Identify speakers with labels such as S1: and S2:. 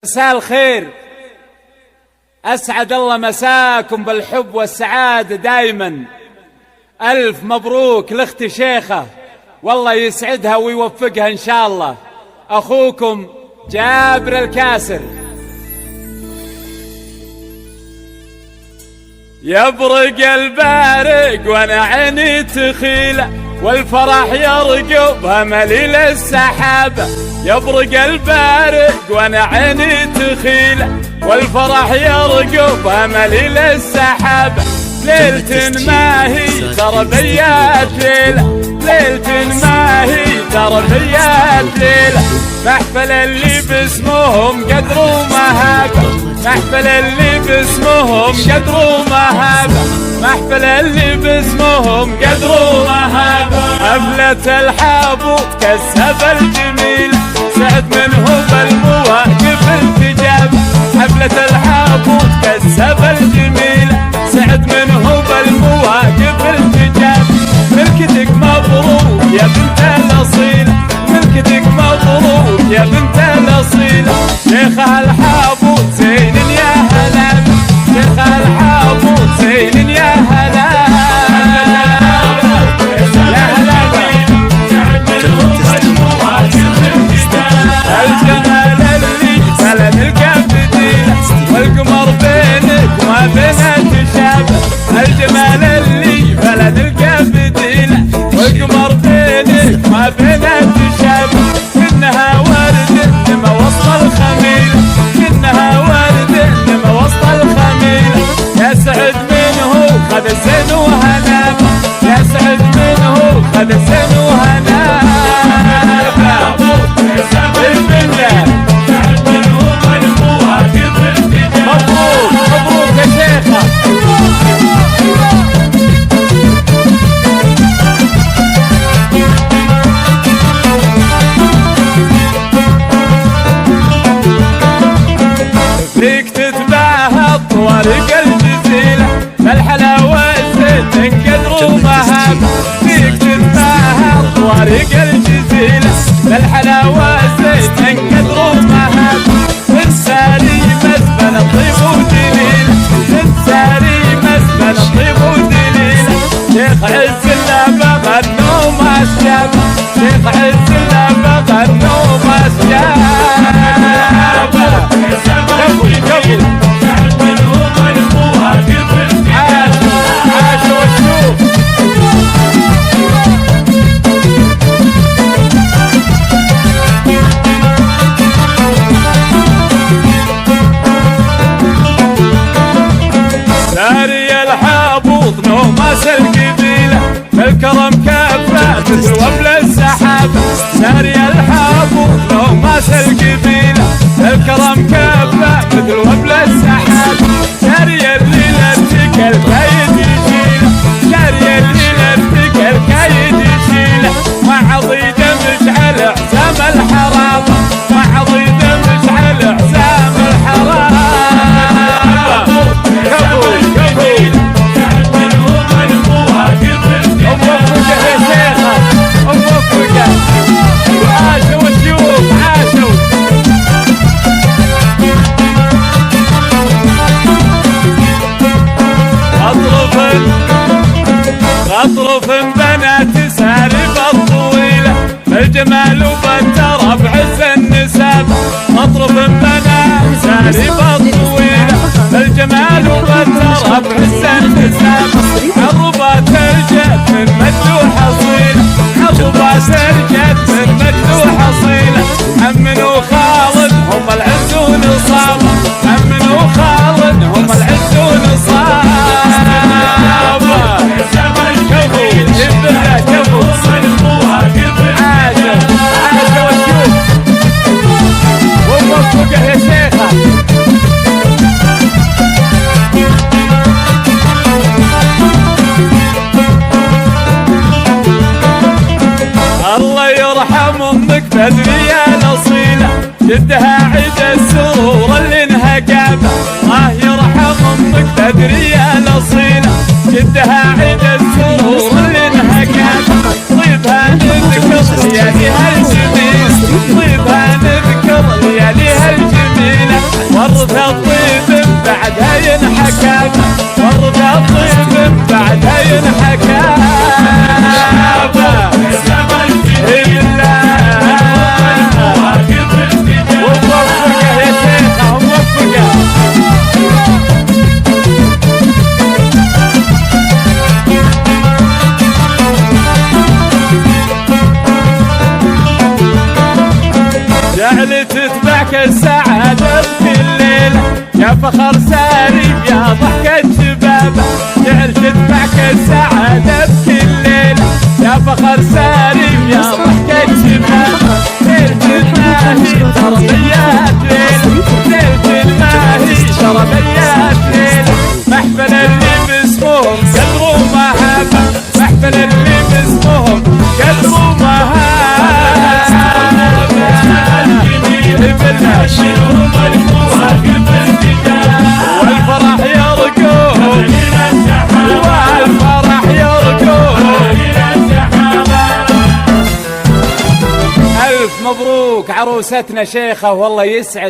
S1: مساء الخير، أسعد الله مساكم بالحب والسعادة دايما. ألف مبروك لأختي شيخة، والله يسعدها ويوفقها إن شاء الله. أخوكم جابر الكاسر. يبرق البارق وانا عيني تخيله، والفرح يرقبها مليل السحابة. يبرق البارق وانا عيني تخيله، والفرح يرقبها مليل السحابة. ليلة ما هي ترى بيات ليلة، ليلة ما هي ترى بيات ليلة. محفل اللي باسمهم قدر ومهابة، محفل اللي باسمهم قدر ومهابة، محفل اللي باسمهم قدر ومهابة. حفلة الحابوط كسب الجميل، سعد منهم المواقف التجابة. حفلة الحابوط كسب الجميل، سعد منهم المواقف التجابة. ملكتك مبروك يا بنت الأصيلة، ملكتك مبروك يا بنت الأصيلة. شيخها الحابوط زين يا هلا، شيخها الحابوط زين يا هلا يا هلا. الجمال اللي فلا نلقى بديله، والقمر بينك وما بينها تشابه. الجمال اللي فلا نلقى بديله، والقمر بينك وما بينها تشابه. كنها ورد انما وسط الخميله، كنها ورد انما وسط الخميله. يا سعد منه خذ الزين وهنابه، يا سعد منه خذ الزين وهنابه. مبروك مبروك يا شيخة. فيك تتباهى الطوارق الجزيلة، فالحلاوة زين قدر ومهابة. فيك تتباهى الطوارق الجزيلة، فالحلاوة زين قدر ومهابة. الساري مزبل الطيب ودليل، الساري مزبل الطيب ودليل. شيخ عز الله بغى النوم أسجابه، شيخ عز الله بغى النوم أسجابه. ساري الحابوط نوماس القبيلة، بالكرم كفى مثل وبل السحابة. ساري الحابوط نوماس القبيلة، بالكرم كفى مثل وبل السحابة. ساري الليلة ارتكى الكايد يشيله، ساري الليلة ارتكى الكايد يشيله. مع ضيد مشعل حسام الحرابة، مع ضيد مشعل حسام الحرابة. أطرف بنات سارب الطويلة، بالجمال وبالترى بعز النساب. أطرف بنات سارب الطويلة، بالجمال وبالترى بعز النساب. عربات رجت من مد وحصيلة، عربات رجت من مد وحصيلة. أمن وخالد هم العز ونصابة، أمن وخالد هم العز ونصابة. الله يرحم امك تدري يا الاصيله، جدها عيد السرور اللي انهجابه. الله يرحم امك تدري يا الاصيله، جدها عيد السرور اللي انهجابه. طيبها نذكر لياليها الجميله، طيبها نذكر لياليها الجميله. ورد الطيب بعدها ينحكى ورد الطيب بعدها ينحكى جعل تتبعك السعادة بكل ليلة يا فخر ساري يا ضحكة شبابه جعل تتبعك السعادة بكل ليلة يا فخر ساري يا ضحكة شبابه ليلة الماهي تربيات ليلة ليلة الماهي تربيات ليلة محفل اللي باسمهم قدروا مهابة محفل اللي باسمهم قدروا مهابة والفرح يرقوه والفرح يرقوه ألف مبروك عروستنا شيخة والله يسعد